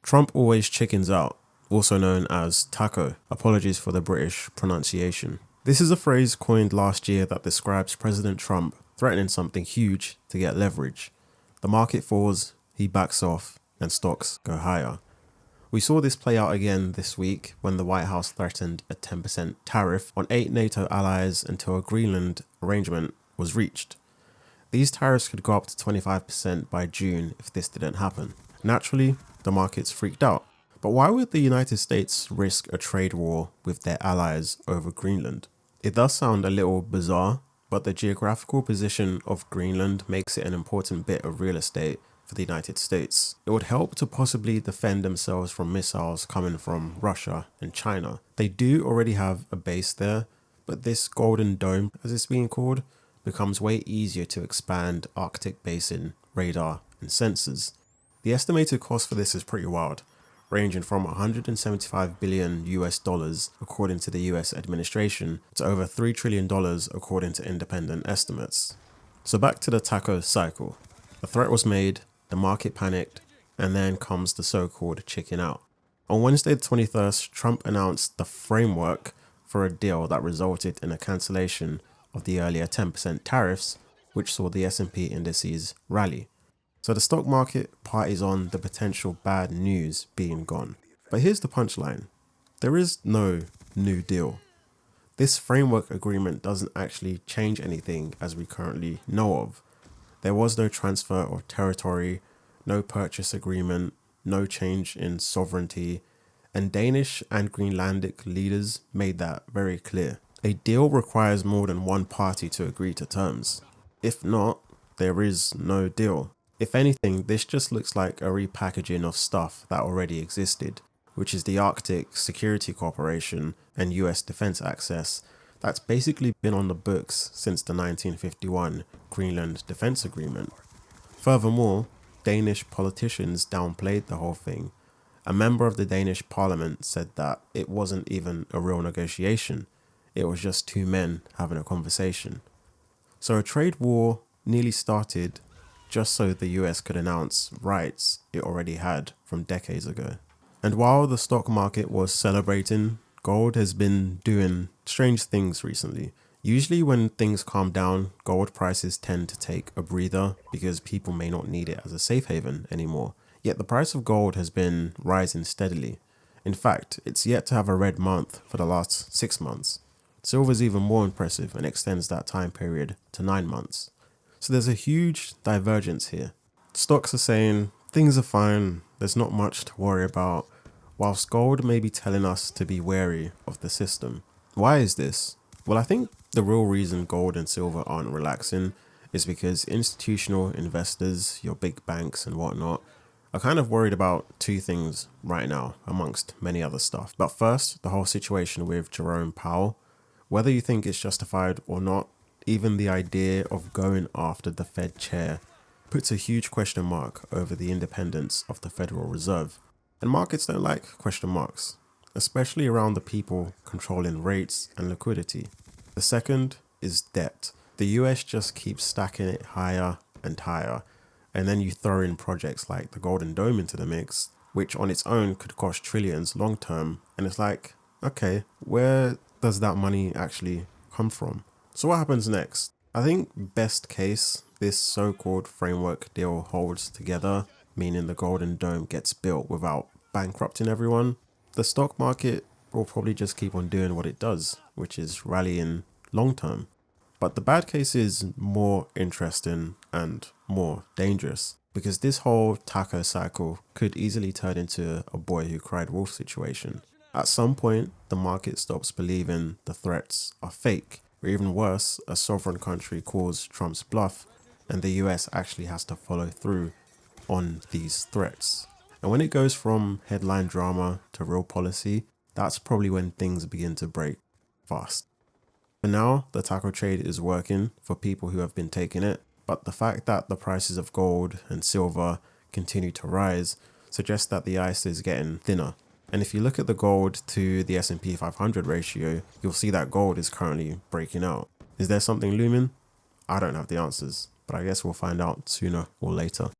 Trump always chickens out, also known as taco. Apologies for the British pronunciation. This is a phrase coined last year that describes President Trump threatening something huge to get leverage. The market falls, he backs off, and stocks go higher. We saw this play out again this week when the White House threatened a 10% tariff on 8 NATO allies until a Greenland arrangement was reached. These tariffs could go up to 25% by June if this didn't happen. Naturally, the markets freaked out. But why would the United States risk a trade war with their allies over Greenland? It does sound a little bizarre, but the geographical position of Greenland makes it an important bit of real estate for the United States. It would help to possibly defend themselves from missiles coming from Russia and China. They do already have a base there, but this Golden Dome, as it's being called, becomes way easier to expand Arctic Basin radar and sensors. The estimated cost for this is pretty wild, ranging from $175 billion US according to the US administration to over $3 trillion according to independent estimates. So back to the taco cycle. The threat was made, the market panicked, and then comes the so-called chicken out. On Wednesday the 21st, Trump announced the framework for a deal that resulted in a cancellation of the earlier 10% tariffs, which saw the S&P indices rally. So the stock market parties on the potential bad news being gone. But here's the punchline. There is no new deal. This framework agreement doesn't actually change anything as we currently know of. There was no transfer of territory, no purchase agreement, no change in sovereignty, and Danish and Greenlandic leaders made that very clear. A deal requires more than one party to agree to terms. If not, there is no deal. If anything, this just looks like a repackaging of stuff that already existed, which is the Arctic Security Corporation and US defense access that's basically been on the books since the 1951 Greenland Defense Agreement. Furthermore, Danish politicians downplayed the whole thing. A member of the Danish parliament said that it wasn't even a real negotiation. It was just two men having a conversation. So a trade war nearly started just so the US could announce rights it already had from decades ago. And while the stock market was celebrating, gold has been doing strange things recently. Usually when things calm down, gold prices tend to take a breather because people may not need it as a safe haven anymore. Yet the price of gold has been rising steadily. In fact, it's yet to have a red month for the last 6 months. Silver is even more impressive and extends that time period to 9 months. So there's a huge divergence here. Stocks are saying things are fine, there's not much to worry about, whilst gold may be telling us to be wary of the system. Why is this? Well, I think the real reason gold and silver aren't relaxing is because institutional investors, your big banks and whatnot, are kind of worried about two things right now, amongst many other stuff. But first, the whole situation with Jerome Powell. Whether you think it's justified or not, even the idea of going after the Fed chair puts a huge question mark over the independence of the Federal Reserve. And markets don't like question marks, especially around the people controlling rates and liquidity. The second is debt. The US just keeps stacking it higher and higher. And then you throw in projects like the Golden Dome into the mix, which on its own could cost trillions long term. And it's like, okay, where does that money actually come from? So what happens next? I think best case, this so-called framework deal holds together, meaning the Golden Dome gets built without bankrupting everyone. The stock market will probably just keep on doing what it does, which is rallying long term. But the bad case is more interesting and more dangerous, because this whole taco cycle could easily turn into a boy who cried wolf situation. At some point, the market stops believing the threats are fake, or even worse, a sovereign country calls Trump's bluff and the US actually has to follow through on these threats. And when it goes from headline drama to real policy, that's probably when things begin to break fast. For now, the taco trade is working for people who have been taking it, but the fact that the prices of gold and silver continue to rise suggests that the ice is getting thinner. And if you look at the gold to the S&P 500 ratio, you'll see that gold is currently breaking out. Is there something looming? I don't have the answers, but I guess we'll find out sooner or later.